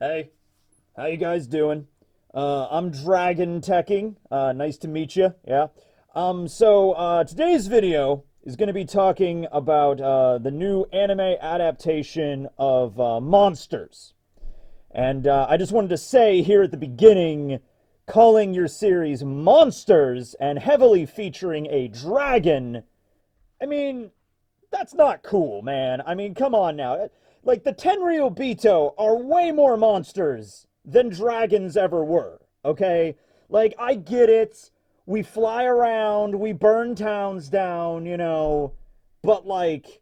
Hey, how you guys doing? I'm Dragon Teching. Nice to meet you. Yeah. Today's video is going to be talking about the new anime adaptation of Monsters. And I just wanted to say here at the beginning, calling your series Monsters and heavily featuring a dragon, I mean, that's not cool, man. I mean, come on now. Like, the Tenryubito are way more monsters than dragons ever were, okay? Like, I get it. We fly around, we burn towns down, but, like,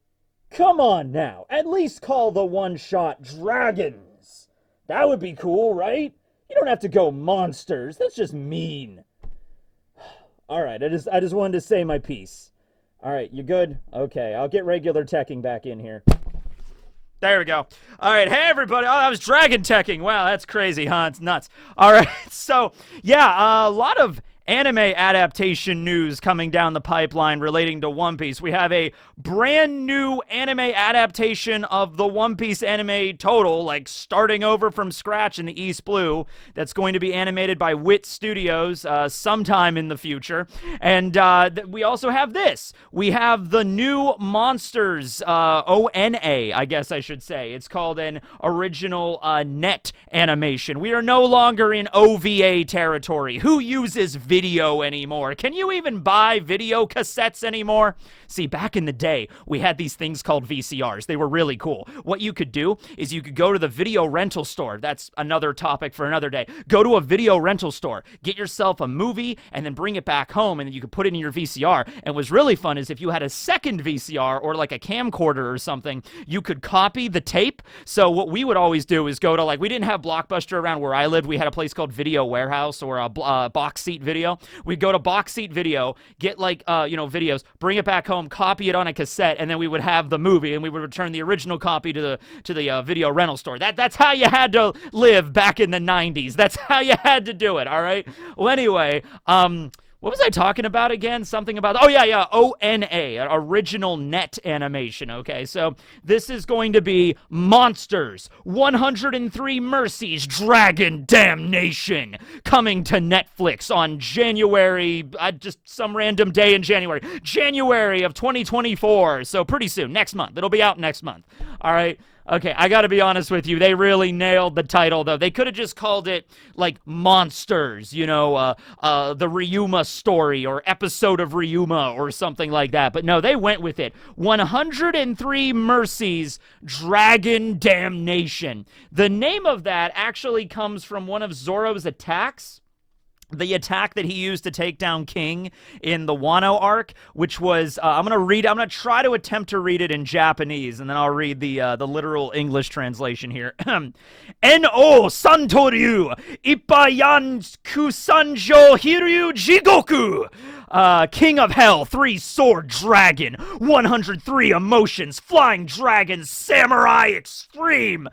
come on now. At least call the one-shot dragons. That would be cool, right? You don't have to go monsters. That's just mean. All right, I just wanted to say my piece. All right, you good? Okay, I'll get regular teching back in here. There we go. All right, hey everybody. Oh, that was dragon teching. Wow, that's crazy, huh? It's nuts. All right, so yeah, a lot of anime adaptation news coming down the pipeline relating to One Piece. We have a brand new anime adaptation of the One Piece anime total, like starting over from scratch in the East Blue, that's going to be animated by Wit Studios sometime in the future. And we also have this. We have the new Monsters, ONA, I guess I should say. It's called an original net animation. We are no longer in OVA territory. Who uses video anymore? Can you even buy video cassettes anymore? See, back in the day, we had these things called VCRs. They were really cool. What you could do is you could go to the video rental store. That's another topic for another day. Go to a video rental store, get yourself a movie, and then bring it back home, and then you could put it in your VCR. And what's really fun is if you had a second VCR or like a camcorder or something, you could copy the tape. So what we would always do is go to, like, we didn't have Blockbuster around where I lived. We had a place called Video Warehouse or a Box Seat Video. We'd go to Box Seat Video, get videos, bring it back home, copy it on a cassette, and then we would have the movie, and we would return the original copy to the video rental store. That's how you had to live back in the 90s. That's how you had to do it, all right? Well, anyway, what was I talking about again? Something about, ONA, original net animation, okay? So this is going to be Monsters, 103 Mercies, Dragon Damnation, coming to Netflix on January, just some random day in January of 2024, so pretty soon, next month. It'll be out next month, all right? Okay, I gotta be honest with you. They really nailed the title, though. They could have just called it, like, Monsters, the Ryuma story, or episode of Ryuma, or something like that. But no, they went with it. 103 Mercies, Dragon Damnation. The name of that actually comes from one of Zoro's attacks. The attack that he used to take down King in the Wano arc, which was, I'm going to try to attempt to read it in Japanese, and then I'll read the literal English translation here. N-O Santoryu Ippayan Kusanjo Hiryu Jigoku, King of Hell, 3-sword dragon, 103 emotions, flying dragon, samurai extreme.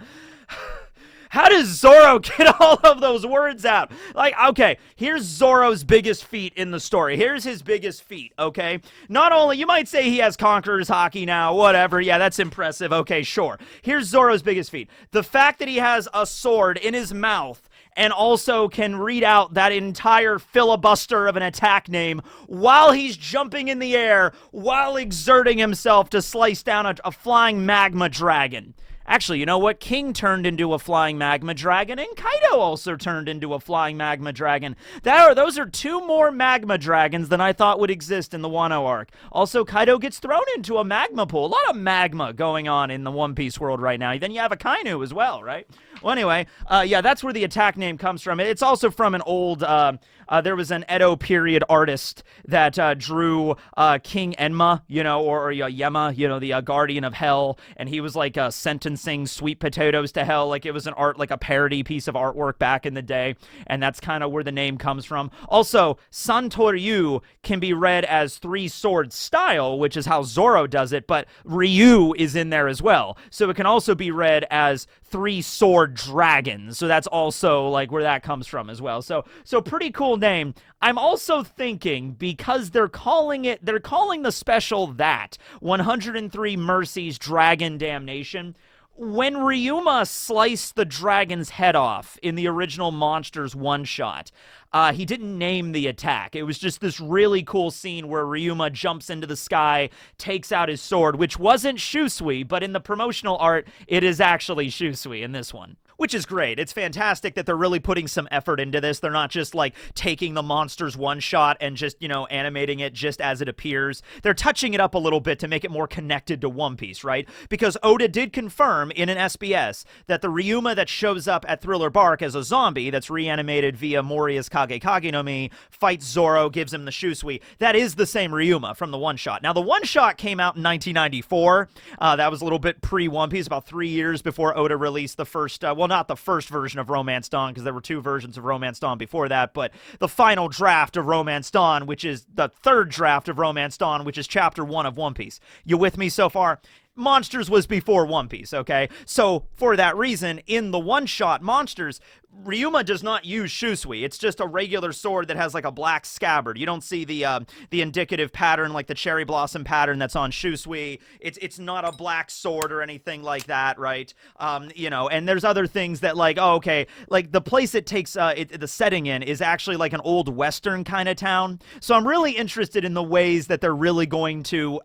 How does Zoro get all of those words out? Like, okay, here's Zoro's biggest feat in the story. Here's his biggest feat, okay? Not only, you might say he has Conqueror's Haki now, whatever. Yeah, that's impressive. Okay, sure. Here's Zoro's biggest feat. The fact that he has a sword in his mouth and also can read out that entire filibuster of an attack name while he's jumping in the air, while exerting himself to slice down a flying magma dragon. Actually, you know what? King turned into a flying magma dragon, and Kaido also turned into a flying magma dragon. Those are two more magma dragons than I thought would exist in the Wano arc. Also, Kaido gets thrown into a magma pool. A lot of magma going on in the One Piece world right now. Then you have a Kainu as well, right? Well, anyway, yeah, that's where the attack name comes from. It's also from an old, there was an Edo period artist that drew King Enma, or Yema, the guardian of hell, and he was like sentencing sweet potatoes to hell. Like, it was like a parody piece of artwork back in the day, and that's kind of where the name comes from. Also, Santoryu can be read as 3-sword style, which is how Zoro does it, but Ryu is in there as well. So it can also be read as 3-sword dragon. So that's also like where that comes from as well. So pretty cool name. I'm also thinking, because they're calling the special that 103 Mercies Dragon Damnation, When Ryuma sliced the dragon's head off in the original Monsters one-shot, he didn't name the attack. It was just this really cool scene where Ryuma jumps into the sky, takes out his sword, which wasn't Shusui, but in the promotional art, it is actually Shusui in this one. Which is great. It's fantastic that they're really putting some effort into this. They're not just like taking the Monsters one shot and just, animating it just as it appears. They're touching it up a little bit to make it more connected to One Piece, right? Because Oda did confirm in an SBS that the Ryuma that shows up at Thriller Bark as a zombie that's reanimated via Moria's Kage Kage no Mi, fights Zoro, gives him the Shusui. That is the same Ryuma from the one shot. Now, the one shot came out in 1994. That was a little bit pre-One Piece, about 3 years before Oda released the first, well, not the first version of Romance Dawn, because there were 2 versions of Romance Dawn before that, but the final draft of Romance Dawn, which is the 3rd draft of Romance Dawn, which is chapter 1 of One Piece. You with me so far? Monsters was before One Piece, okay? So, for that reason, in the one-shot Monsters, Ryuma does not use Shusui. It's just a regular sword that has like a black scabbard. You don't see the indicative pattern like the cherry blossom pattern that's on Shusui. It's not a black sword or anything like that, right? And there's other things that like, oh, okay, like the place it takes the setting in is actually like an old Western kind of town. So I'm really interested in the ways that they're really going to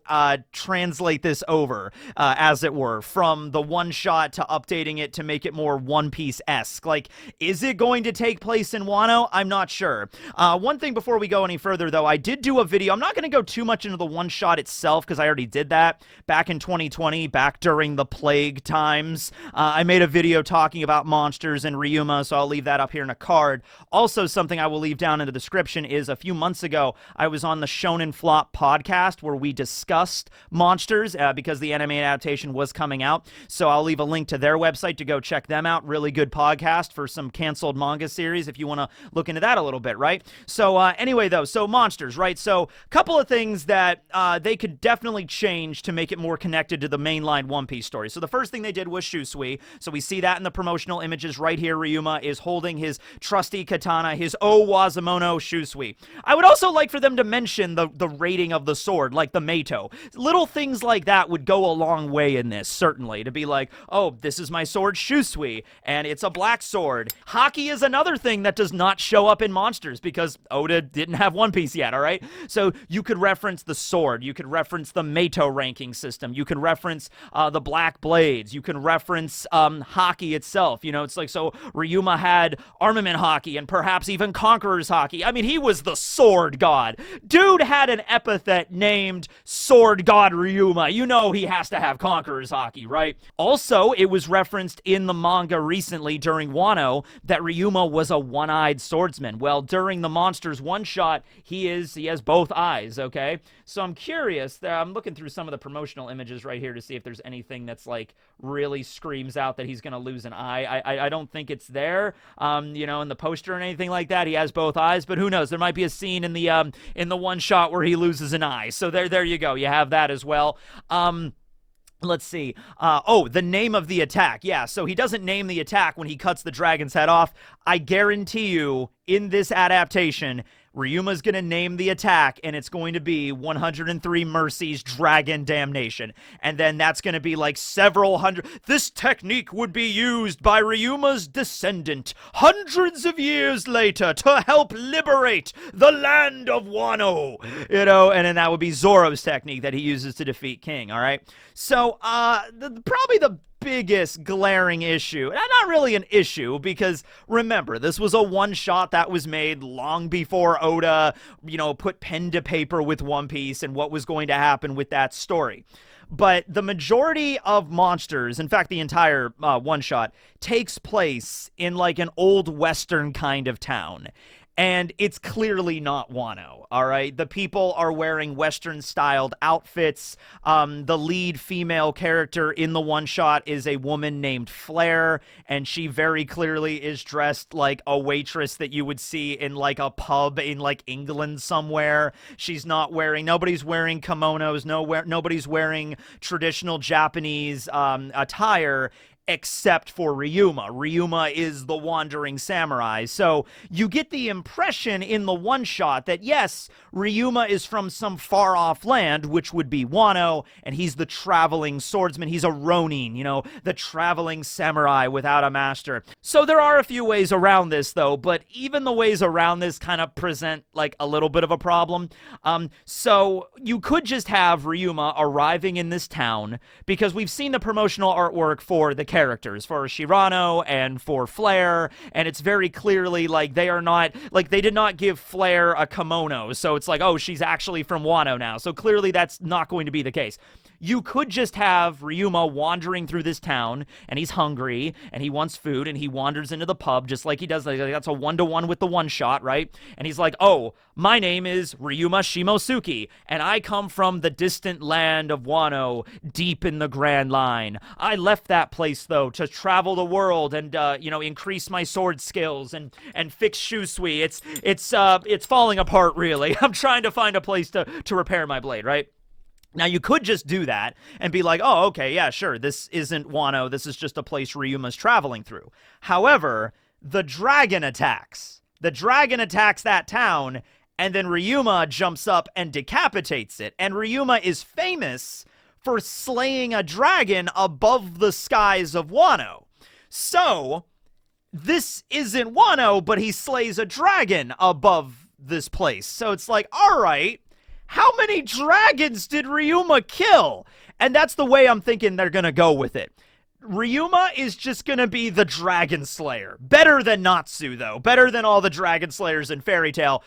translate this over, as it were, from the one shot to updating it to make it more One Piece-esque. Like, is it going to take place in Wano? I'm not sure. One thing before we go any further, though, I did do a video. I'm not going to go too much into the one-shot itself, because I already did that back in 2020, back during the plague times. I made a video talking about Monsters and Ryuma, so I'll leave that up here in a card. Also, something I will leave down in the description is a few months ago, I was on the Shonen Flop podcast, where we discussed Monsters, because the anime adaptation was coming out. So I'll leave a link to their website to go check them out. Really good podcast for some canceled manga series if you want to look into that a little bit, right? So anyway, though, so Monsters, right? So a couple of things that they could definitely change to make it more connected to the mainline One Piece story. So the first thing they did was Shusui. So we see that in the promotional images right here. Ryuma is holding his trusty katana, his Owazamono Shusui. I would also like for them to mention the rating of the sword, like the Meito. Little things like that would go a long way in this, certainly, to be like, oh, this is my sword Shusui, and it's a black sword. Haki is another thing that does not show up in Monsters because Oda didn't have One Piece yet, all right? So you could reference the sword, you could reference the Meito ranking system, you could reference the black blades, you can reference Haki itself. It's like, so Ryuma had armament Haki and perhaps even Conqueror's Haki. I mean, he was the sword god. Dude had an epithet named Sword God Ryuma. You know he has to have Conqueror's Haki, right? Also, it was referenced in the manga recently during Wano that Ryuma was a one-eyed swordsman. Well, during the Monsters one-shot, he has both eyes, okay? So I'm curious. I'm looking through some of the promotional images right here to see if there's anything that's like really screams out that he's going to lose an eye. I don't think it's there, in the poster or anything like that. He has both eyes, but who knows? There might be a scene in the one-shot where he loses an eye. So there you go. You have that as well. Let's see. The name of the attack. Yeah, so he doesn't name the attack when he cuts the dragon's head off. I guarantee you, in this adaptation, Ryuma's going to name the attack, and it's going to be 103 Mercies Dragon Damnation. And then that's going to be like several hundred... This technique would be used by Ryuma's descendant hundreds of years later to help liberate the land of Wano. And then that would be Zoro's technique that he uses to defeat King, all right? So, probably the biggest glaring issue, not really an issue, because remember, this was a one-shot that was made long before Oda, put pen to paper with One Piece and what was going to happen with that story. But the majority of Monsters, in fact, the entire one-shot, takes place in like an old Western kind of town. And it's clearly not Wano, all right? The people are wearing Western-styled outfits. The lead female character in the one-shot is a woman named Flair, and she very clearly is dressed like a waitress that you would see in, like, a pub in, like, England somewhere. Nobody's wearing kimonos, nobody's wearing traditional Japanese attire. except for Ryuma. Ryuma is the wandering samurai. So you get the impression in the one shot that yes, Ryuma is from some far off land, which would be Wano, and he's the traveling swordsman. He's a Ronin, you know, the traveling samurai without a master. So there are a few ways around this though, but even the ways around this kind of present like a little bit of a problem. So you could just have Ryuma arriving in this town, because we've seen the promotional artwork for the characters, for Shirano and for Flare, and it's very clearly like they are not, like they did not give Flare a kimono, so it's like, oh, she's actually from Wano now, so clearly that's not going to be the case. You could just have Ryuma wandering through this town, and he's hungry, and he wants food, and he wanders into the pub, just like he does. Like, that's a one-to-one with the one-shot, right? And he's like, oh, my name is Ryuma Shimosuke, and I come from the distant land of Wano, deep in the Grand Line. I left that place, though, to travel the world and, you know, increase my sword skills and fix Shusui. It's falling apart, really. I'm trying to find a place to repair my blade, right? Now, you could just do that and be like, oh, okay, yeah, sure, this isn't Wano, this is just a place Ryuma's traveling through. However, the dragon attacks. The dragon attacks that town, and then Ryuma jumps up and decapitates it. And Ryuma is famous for slaying a dragon above the skies of Wano. So, this isn't Wano, but he slays a dragon above this place. So it's like, all right, how many dragons did Ryuma kill? And that's the way I'm thinking they're gonna go with it. Ryuma is just gonna be the dragon slayer. Better than Natsu, though. Better than all the dragon slayers in Fairy Tail.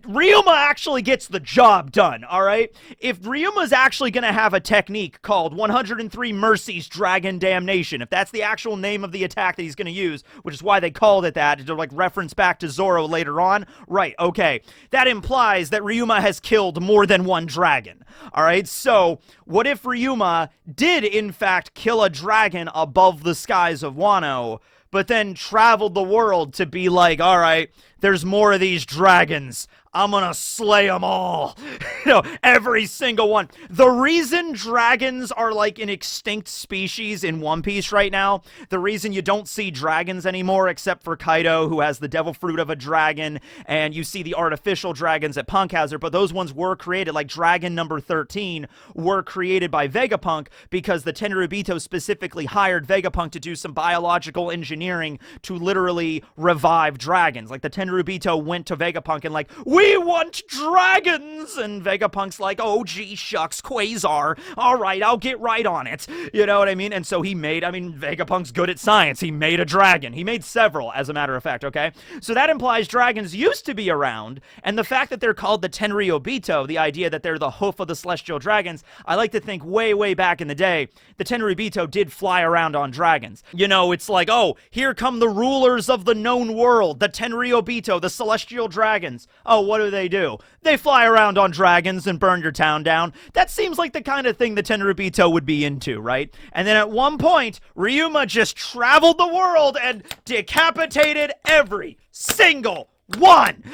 Ryuma actually gets the job done, all right? If Ryuma's actually going to have a technique called 103 Mercies Dragon Damnation, if that's the actual name of the attack that he's going to use, which is why they called it that, to like reference back to Zoro later on, right, okay. That implies that Ryuma has killed more than one dragon, all right? So, what if Ryuma did, in fact, kill a dragon above the skies of Wano, but then traveled the world to be like, all right, there's more of these dragons. I'm gonna slay them all. You know, every single one. The reason dragons are like an extinct species in One Piece right now, the reason you don't see dragons anymore except for Kaido, who has the devil fruit of a dragon, and you see the artificial dragons that Punk has, but those ones were created, like dragon number 13, were created by Vegapunk because the Tenryubito specifically hired Vegapunk to do some biological engineering to literally revive dragons. Like the Tenryubito went to Vegapunk and like, we want dragons! And Vegapunk's like, oh, gee, shucks, Quasar. All right, I'll get right on it. You know what I mean? And so he made, Vegapunk's good at science. He made a dragon. He made several, as a matter of fact, okay? So that implies dragons used to be around, and the fact that they're called the Tenryubito, the idea that they're the hoof of the celestial dragons, I like to think way, way back in the day, the Tenryubito did fly around on dragons. You know, it's like, oh, here come the rulers of the known world, the Tenryubito, the celestial dragons. Oh, what do? They fly around on dragons and burn your town down. That seems like the kind of thing the Tenryubito would be into, right? And then at one point, Ryuma just traveled the world and decapitated every single one.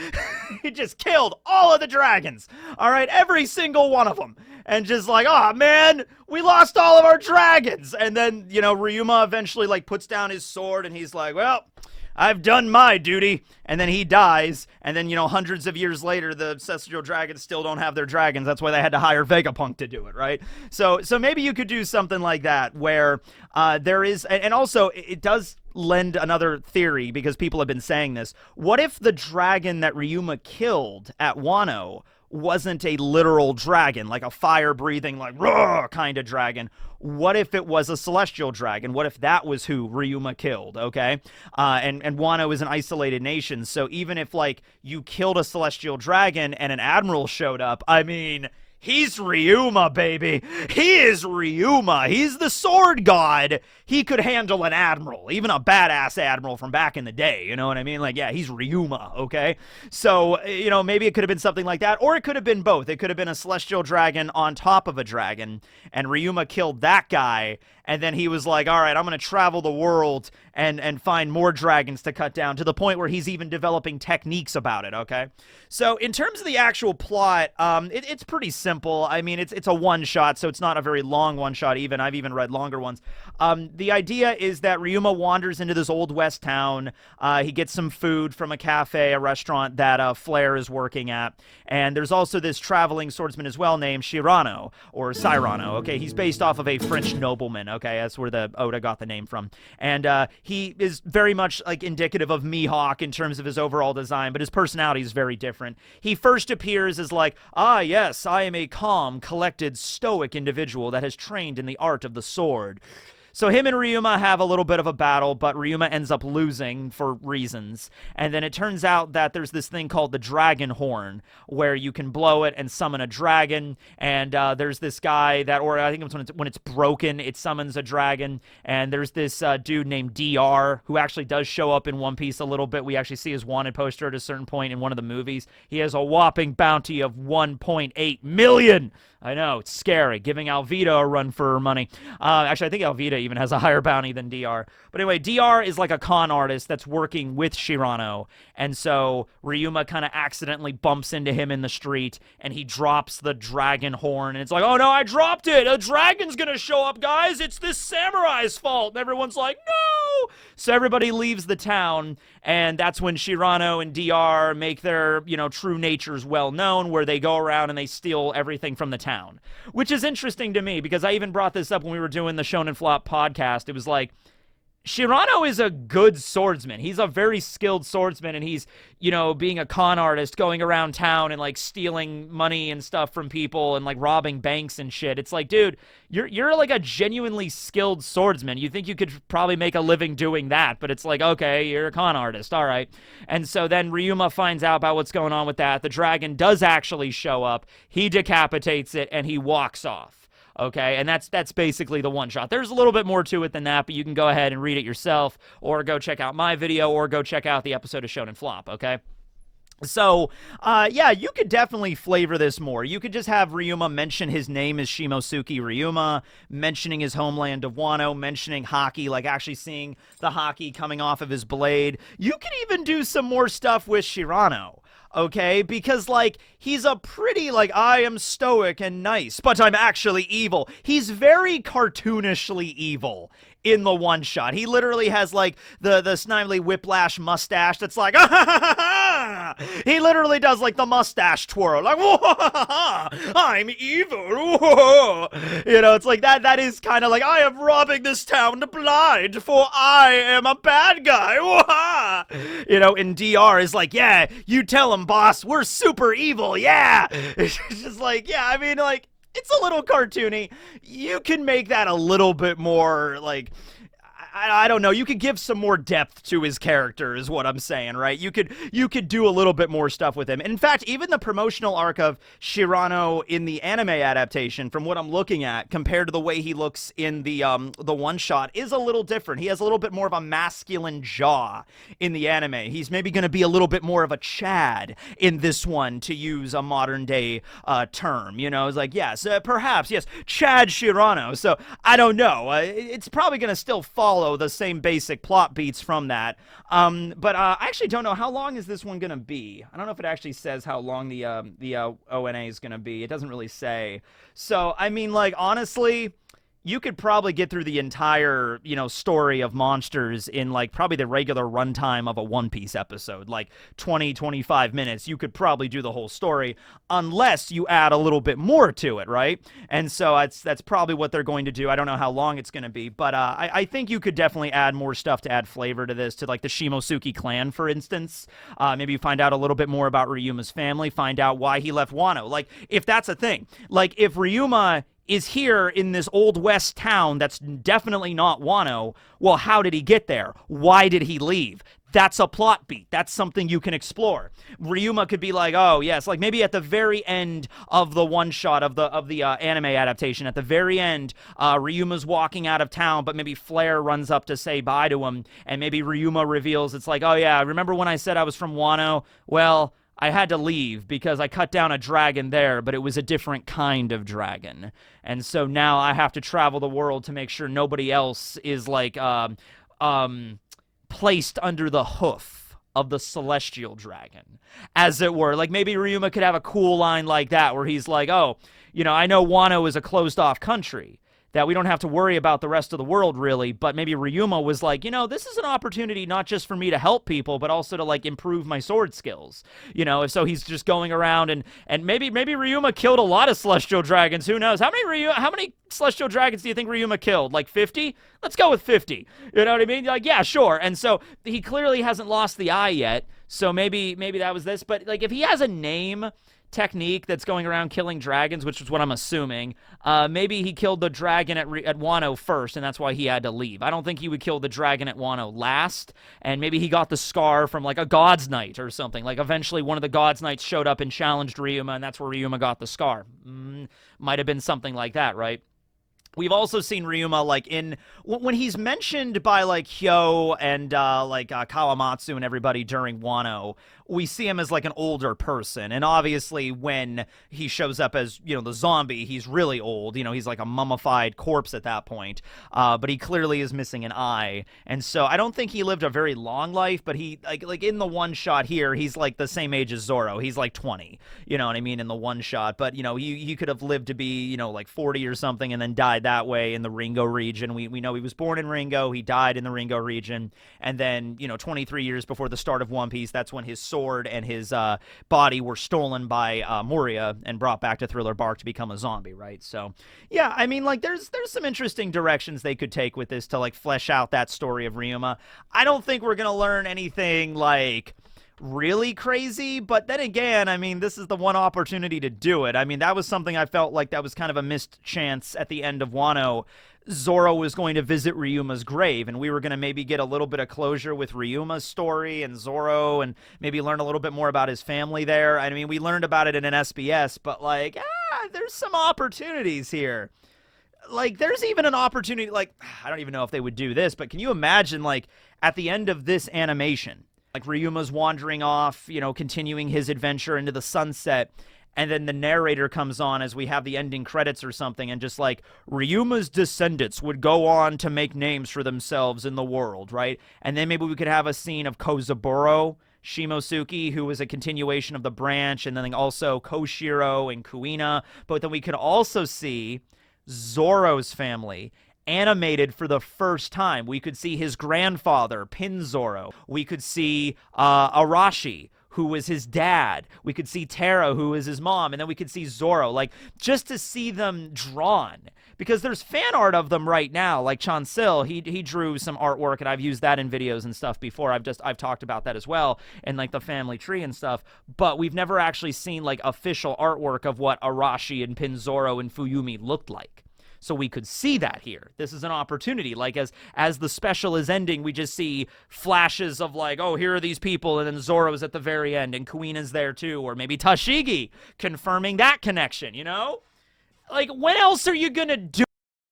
He just killed all of the dragons. All right, every single one of them. And just like, oh man, we lost all of our dragons. And then, you know, Ryuma eventually like puts down his sword and he's like, well, I've done my duty, and then he dies, and then, you know, hundreds of years later, the celestial dragons still don't have their dragons. That's why they had to hire Vegapunk to do it, right? So maybe you could do something like that, where there is, and also, it does lend another theory, because people have been saying this. What if the dragon that Ryuma killed at Wano wasn't a literal dragon, like a fire-breathing, like, roar kind of dragon? What if it was a celestial dragon? What if that was who Ryuma killed, okay? And Wano is an isolated nation, so even if, like, you killed a celestial dragon and an admiral showed up, I mean, he's Ryuma, baby. He is Ryuma. He's the sword god. He could handle an admiral, even a badass admiral from back in the day. You know what I mean? Like, yeah, he's Ryuma, okay? So, you know, maybe it could have been something like that, or it could have been both. It could have been a celestial dragon on top of a dragon, and Ryuma killed that guy, and then he was like, all right, I'm going to travel the world and find more dragons to cut down, to the point where he's even developing techniques about it, okay? So in terms of the actual plot, it's pretty simple. I mean, it's a one-shot, so it's not a very long one-shot even. I've even read longer ones. The idea is that Ryuma wanders into this old west town. He gets some food from a cafe, a restaurant that Flare is working at. And there's also this traveling swordsman as well named Shirano, or Cyrano, okay? He's based off of a French nobleman, okay? That's where the Oda got the name from. And he is very much like indicative of Mihawk in terms of his overall design, but his personality is very different. He first appears as like, ah, yes, I am a calm, collected, stoic individual that has trained in the art of the sword. So him and Ryuma have a little bit of a battle, but Ryuma ends up losing for reasons. And then it turns out that there's this thing called the Dragon Horn, where you can blow it and summon a dragon. And there's this guy that, or I think it's when it's broken, it summons a dragon. And there's this dude named DR, who actually does show up in One Piece a little bit. We actually see his wanted poster at a certain point in one of the movies. He has a whopping bounty of 1.8 million. I know, it's scary, giving Alvida a run for her money. Actually, I think Alvida even has a higher bounty than DR. But anyway, DR is like a con artist that's working with Shirano. And so Ryuma kind of accidentally bumps into him in the street, and he drops the dragon horn. And it's like, oh no, I dropped it. A dragon's gonna show up, guys. It's this samurai's fault. And everyone's like, no. So everybody leaves the town, and that's when Shirano and DR make their, true natures well known, where they go around and they steal everything from the town. Which is interesting to me, because I even brought this up when we were doing the Shonen Flop podcast. It was like, Shirano is a good swordsman. He's a very skilled swordsman, and he's, being a con artist, going around town and, like, stealing money and stuff from people and, like, robbing banks and shit. It's like, dude, you're like, a genuinely skilled swordsman. You think you could probably make a living doing that, but it's like, okay, you're a con artist, all right. And so then Ryuma finds out about what's going on with that. The dragon does actually show up. He decapitates it, and he walks off. Okay, and that's basically the one shot. There's a little bit more to it than that, but you can go ahead and read it yourself, or go check out my video, or go check out the episode of Shonen Flop, okay? So, yeah, you could definitely flavor this more. You could just have Ryuma mention his name is Shimosuke Ryuma, mentioning his homeland of Wano, mentioning hockey, like actually seeing the hockey coming off of his blade. You could even do some more stuff with Shirano. Okay, because, like, he's a pretty, like, I am stoic and nice, but I'm actually evil. He's very cartoonishly evil in the one shot. He literally has, like, the Snively Whiplash mustache that's like, ah, ha, ha, ha, ha. He literally does, like, the mustache twirl, like, whoa, ha, ha, ha, I'm evil, whoa. It's like that is kind of like, I am robbing this town blind, for I am a bad guy, whoa. And DR is like, yeah, you tell him, boss, we're super evil, yeah. It's just like, yeah, I mean, like, it's a little cartoony. You can make that a little bit more, like, I don't know. You could give some more depth to his character is what I'm saying, right? You could do a little bit more stuff with him. In fact, even the promotional arc of Shirano in the anime adaptation, from what I'm looking at, compared to the way he looks in the one shot, is a little different. He has a little bit more of a masculine jaw in the anime. He's maybe going to be a little bit more of a Chad in this one, to use a modern day term. It's like, yes, perhaps, yes, Chad Shirano. So I don't know. It's probably going to still follow the same basic plot beats from that. But I actually don't know, how long is this one gonna be? I don't know if it actually says how long the ONA is gonna be. It doesn't really say. So I mean, like, honestly, you could probably get through the entire, story of monsters in, like, probably the regular runtime of a One Piece episode. Like, 20, 25 minutes, you could probably do the whole story, unless you add a little bit more to it, right? And so that's probably what they're going to do. I don't know how long it's going to be, but I think you could definitely add more stuff to add flavor to this, to, like, the Shimosuke clan, for instance. Maybe find out a little bit more about Ryuma's family, find out why he left Wano. Like, if that's a thing. Like, if Ryuma is here in this old west town that's definitely not Wano, well, how did he get there? Why did he leave? That's a plot beat. That's something you can explore. Ryuma could be like, oh, yes, like maybe at the very end of the one shot of the anime adaptation, at the very end, Ryuma's walking out of town, but maybe Flare runs up to say bye to him, and maybe Ryuma reveals, it's like, oh, yeah, remember when I said I was from Wano? Well, I had to leave because I cut down a dragon there, but it was a different kind of dragon. And so now I have to travel the world to make sure nobody else is like placed under the hoof of the celestial dragon, as it were. Like maybe Ryuma could have a cool line like that where he's like, oh, I know Wano is a closed off country, that we don't have to worry about the rest of the world, really, but maybe Ryuma was like, this is an opportunity not just for me to help people, but also to, like, improve my sword skills. So he's just going around, and maybe Ryuma killed a lot of celestial dragons, who knows? How many celestial dragons do you think Ryuma killed? Like 50? Let's go with 50. You know what I mean? Like, yeah, sure. And so he clearly hasn't lost the eye yet, so maybe that was this, but, like, if he has a name technique that's going around killing dragons, which is what I'm assuming, maybe he killed the dragon at Wano first, and that's why he had to leave. I don't think he would kill the dragon at Wano last, and maybe he got the scar from, like, a God's Knight or something. Like, eventually one of the God's Knights showed up and challenged Ryuma, and that's where Ryuma got the scar. Might have been something like that, right? We've also seen Ryuma, like, when he's mentioned by, like, Hyo and, Kawamatsu and everybody during Wano, we see him as, like, an older person. And obviously when he shows up as, the zombie, he's really old. He's like a mummified corpse at that point. But he clearly is missing an eye. And so I don't think he lived a very long life, but he, like in the one shot here, he's, like, the same age as Zoro. He's, like, 20, you know what I mean, in the one shot. But, he could have lived to be, like, 40 or something and then died that way in the Ringo region. We know he was born in Ringo. He died in the Ringo region. And then, 23 years before the start of One Piece, that's when his sword and his body were stolen by Moria and brought back to Thriller Bark to become a zombie, right? So, yeah, I mean, like, there's some interesting directions they could take with this to, like, flesh out that story of Ryuma. I don't think we're gonna learn anything, like, really crazy, but then again, I mean, this is the one opportunity to do it. I mean, that was something I felt like that was kind of a missed chance at the end of Wano. Zoro was going to visit Ryuma's grave, and we were going to maybe get a little bit of closure with Ryuma's story and Zoro, and maybe learn a little bit more about his family there. I mean, we learned about it in an SBS, but, like, there's some opportunities here. Like, there's even an opportunity, like, I don't even know if they would do this, but can you imagine, like, at the end of this animation, like, Ryuma's wandering off, continuing his adventure into the sunset, and then the narrator comes on as we have the ending credits or something, and just like, Ryuma's descendants would go on to make names for themselves in the world, right? And then maybe we could have a scene of Kozaburo Shimosuke, who was a continuation of the branch, and then also Koshiro and Kuina. But then we could also see Zoro's family animated for the first time. We could see his grandfather, Pinzoro. We could see Arashi, who was his dad. We could see Tara, who was his mom. And then we could see Zoro. Like, just to see them drawn. Because there's fan art of them right now. Like Chansil, he drew some artwork, and I've used that in videos and stuff before. I've talked about that as well, and like the family tree and stuff. But we've never actually seen, like, official artwork of what Arashi and Pinzoro and Fuyumi looked like. So we could see that here. This is an opportunity. Like, as the special is ending, we just see flashes of, like, oh, here are these people, and then Zoro's at the very end, and Kuina's there too, or maybe Tashigi confirming that connection, Like, when else are you gonna do?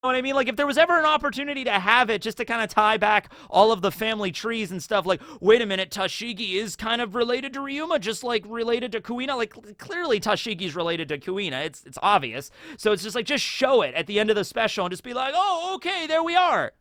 You know what I mean? Like, if there was ever an opportunity to have it just to kind of tie back all of the family trees and stuff, like, wait a minute, Tashigi is kind of related to Ryuma, just like related to Kuina. Like, clearly Tashigi's related to Kuina. It's obvious. So it's just like, just show it at the end of the special and just be like, oh, okay, there we are.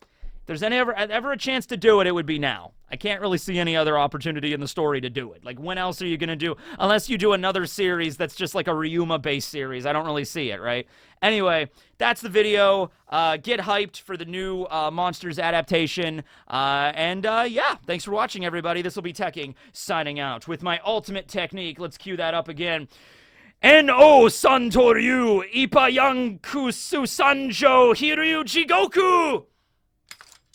If there's ever a chance to do it, it would be now. I can't really see any other opportunity in the story to do it. Like, when else are you going to do, unless you do another series that's just like a Ryuma-based series. I don't really see it, right? Anyway, that's the video. Get hyped for the new Monsters adaptation. Yeah, thanks for watching, everybody. This will be Tekking, signing out with my ultimate technique. Let's cue that up again. N-O Santoryu Ippa Yang Kusu Sanjo Hiryu Jigoku!